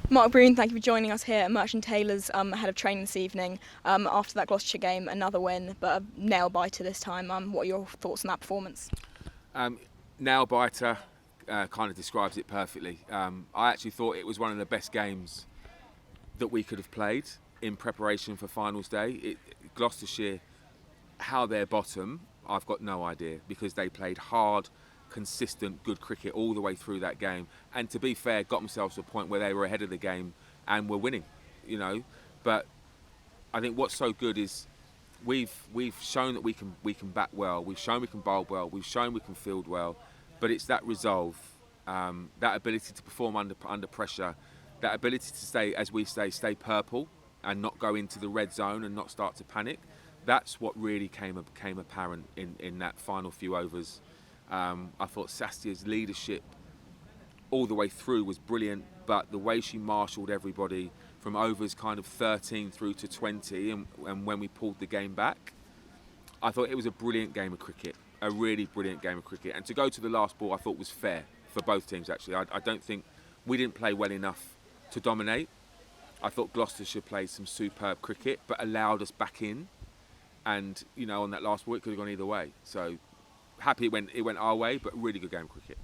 Marc Broom, thank you for joining us here at Merchant Taylor's ahead of training this evening. After that Gloucestershire game, another win, but a nail-biter this time. What are your thoughts on that performance? Nail-biter kind of describes it perfectly. I actually thought it was one of the best games that we could have played in preparation for finals day. Gloucestershire, how they're bottom, I've got no idea, because they played hard, consistent, good cricket all the way through that game, and to be fair, got themselves to a point where they were ahead of the game and were winning, But I think what's so good is we've shown that we can bat well, we've shown we can bowl well, we've shown we can field well, but it's that resolve, that ability to perform under pressure, that ability to stay, as we say, stay purple and not go into the red zone and not start to panic. That's what really came apparent in that final few overs. I thought Sastia's leadership all the way through was brilliant, but the way she marshalled everybody from overs kind of 13 through to 20 and when we pulled the game back, I thought it was a brilliant game of cricket, a really brilliant game of cricket. And to go to the last ball I thought was fair for both teams actually. I don't think we didn't play well enough to dominate. I thought Gloucestershire played some superb cricket but allowed us back in, and on that last ball it could have gone either way. So happy it went our way, but really good game of cricket.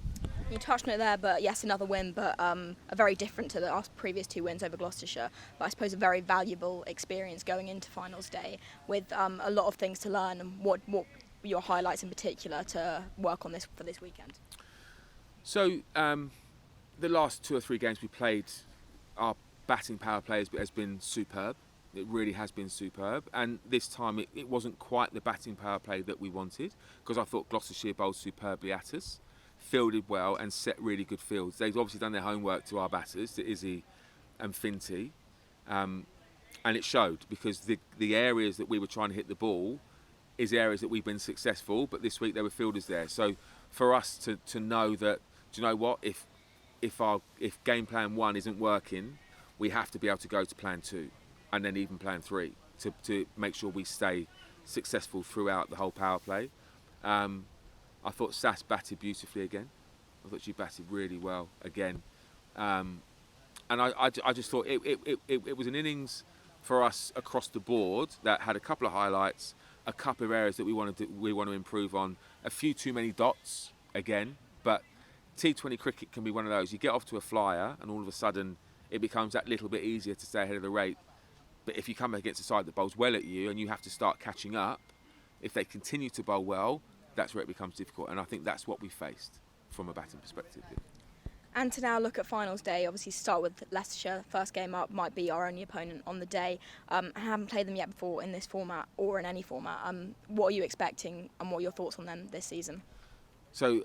You touched on it there, but yes, another win, but a very different to the previous two wins over Gloucestershire. But I suppose a very valuable experience going into finals day with a lot of things to learn. And what your highlights in particular to work on this for this weekend? So the last 2 or 3 games we played, our batting power play has been superb. It really has been superb, and this time it wasn't quite the batting power play that we wanted, because I thought Gloucestershire bowled superbly at us, fielded well and set really good fields. They've obviously done their homework to our batters, to Izzy and Finty, and it showed, because the areas that we were trying to hit the ball is areas that we've been successful, but this week there were fielders there. So for us to know that, do you know what, if game plan 1 isn't working, we have to be able to go to plan 2 and then even plan 3 to make sure we stay successful throughout the whole power play. I thought Sass batted beautifully again. I thought she batted really well again. And I just thought it was an innings for us across the board that had a couple of highlights, a couple of areas that we want to improve on, a few too many dots again, but T20 cricket can be one of those. You get off to a flyer and all of a sudden it becomes that little bit easier to stay ahead of the rate. But if you come against a side that bowls well at you and you have to start catching up, if they continue to bowl well, that's where it becomes difficult. And I think that's what we faced from a batting perspective. And to now look at finals day, obviously start with Leicestershire. First game up might be our only opponent on the day. I haven't played them yet before in this format or in any format. What are you expecting and what are your thoughts on them this season? So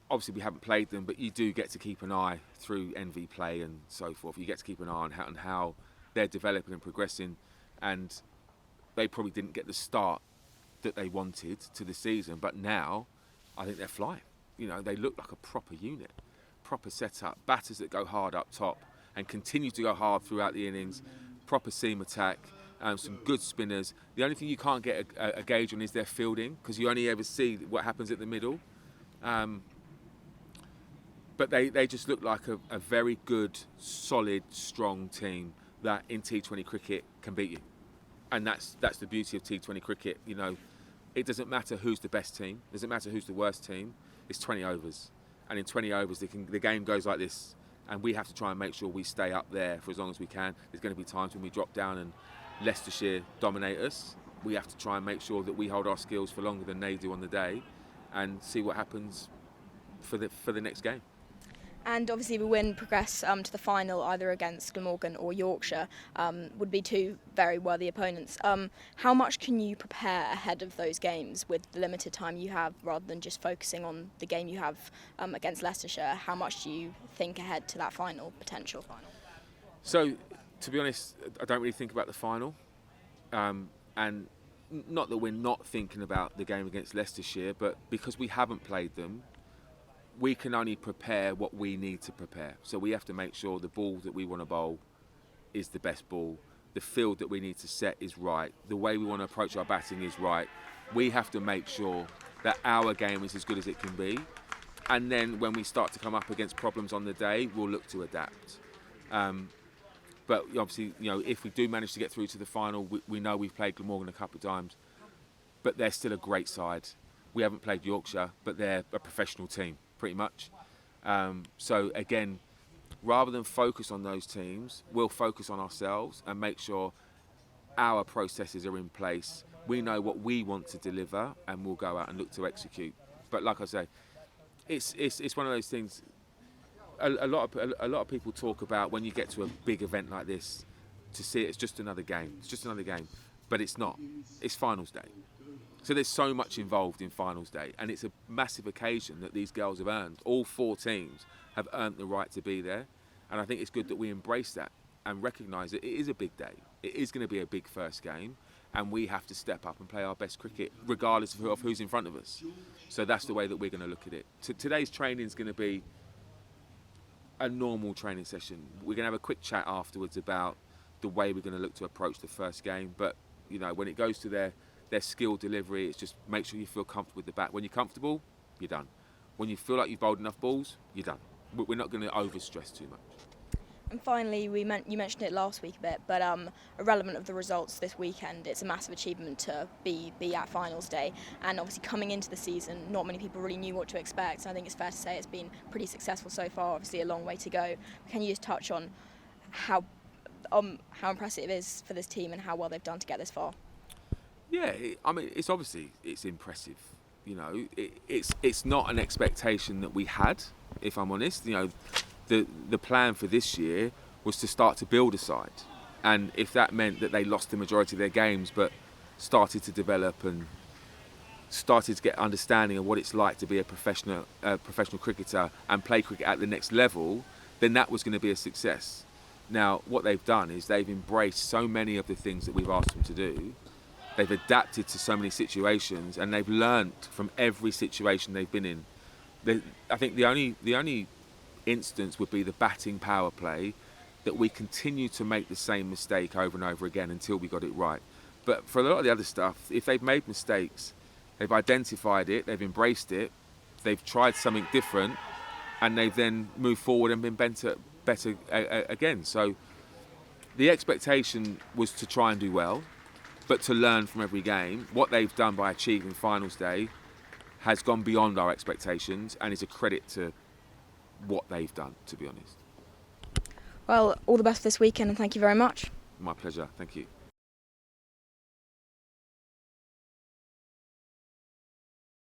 obviously we haven't played them, but you do get to keep an eye through NV play and so forth. You get to keep an eye on how they're developing and progressing, and they probably didn't get the start that they wanted to the season, but now I think they're flying. They look like a proper unit, proper setup, batters that go hard up top and continue to go hard throughout the innings, proper seam attack, some good spinners. The only thing you can't get a gauge on is their fielding, because you only ever see what happens at the middle. But they just look like a very good, solid, strong team that in T20 cricket can beat you. And that's the beauty of T20 cricket. It doesn't matter who's the best team, it doesn't matter who's the worst team. It's 20 overs. And in 20 overs, the game goes like this. And we have to try and make sure we stay up there for as long as we can. There's going to be times when we drop down and Leicestershire dominate us. We have to try and make sure that we hold our skills for longer than they do on the day and see what happens for the next game. And obviously we win, progress to the final either against Glamorgan or Yorkshire, would be two very worthy opponents. How much can you prepare ahead of those games with the limited time you have, rather than just focusing on the game you have against Leicestershire? How much do you think ahead to that potential final? So, to be honest, I don't really think about the final. And not that we're not thinking about the game against Leicestershire, but because we haven't played them, we can only prepare what we need to prepare. So we have to make sure the ball that we want to bowl is the best ball. The field that we need to set is right. The way we want to approach our batting is right. We have to make sure that our game is as good as it can be. And then when we start to come up against problems on the day, we'll look to adapt. But obviously, if we do manage to get through to the final, we know we've played Glamorgan a couple of times, but they're still a great side. We haven't played Yorkshire, but they're a professional team, pretty much. So again, rather than focus on those teams, we'll focus on ourselves and make sure our processes are in place. We know what we want to deliver, and we'll go out and look to execute. But like I say, it's one of those things. A lot of people talk about when you get to a big event like this, to see it as just another game. It's just another game, but it's not. It's finals day. So there's so much involved in finals day, and it's a massive occasion that these girls have earned. All 4 teams have earned the right to be there, and I think it's good that we embrace that and recognise that it is a big day. It is going to be a big first game, and we have to step up and play our best cricket, regardless of who's in front of us. So that's the way that we're going to look at it. Today's training is going to be a normal training session. We're going to have a quick chat afterwards about the way we're going to look to approach the first game. But when it goes to their skill delivery, it's just make sure you feel comfortable with the bat. When you're comfortable, you're done. When you feel like you've bowled enough balls, you're done. We're not going to overstress too much. And finally, you mentioned it last week a bit, but irrelevant of the results this weekend, it's a massive achievement to be at finals day. And obviously coming into the season, not many people really knew what to expect. And I think it's fair to say it's been pretty successful so far. Obviously a long way to go. Can you just touch on how impressive it is for this team and how well they've done to get this far? Yeah, it's impressive. It's not an expectation that we had, if I'm honest. The plan for this year was to start to build a side, and if that meant that they lost the majority of their games but started to develop and started to get understanding of what it's like to be a professional cricketer and play cricket at the next level, then that was going to be a success. Now, what they've done is they've embraced so many of the things that we've asked them to do. They've adapted to so many situations, and they've learnt from every situation they've been in. I think the only instance would be the batting power play, that we continue to make the same mistake over and over again until we got it right. But for a lot of the other stuff, if they've made mistakes, they've identified it, they've embraced it, they've tried something different, and they've then moved forward and been better again. So the expectation was to try and do well, but to learn from every game. What they've done by achieving finals day has gone beyond our expectations, and is a credit to what they've done, to be honest. Well, all the best for this weekend, and thank you very much. My pleasure, thank you.